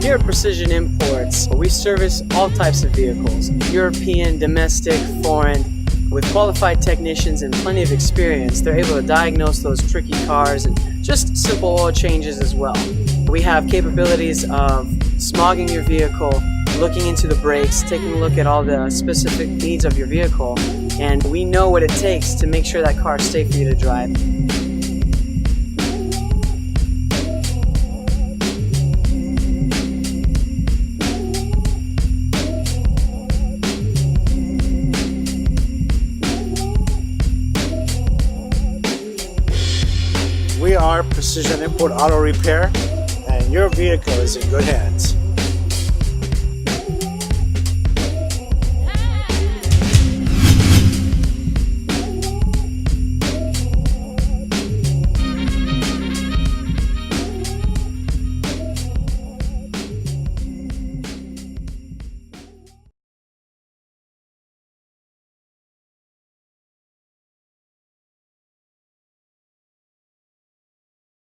Here at Precision Imports, we service all types of vehicles, European, domestic, foreign. With qualified technicians and plenty of experience, they're able to diagnose those tricky cars and just simple oil changes as well. We have capabilities of smogging your vehicle, looking into the brakes, taking a look at all the specific needs of your vehicle, and we know what it takes to make sure that car is safe for you to drive. We are Precision Import Auto Repair, and your vehicle is in good hands.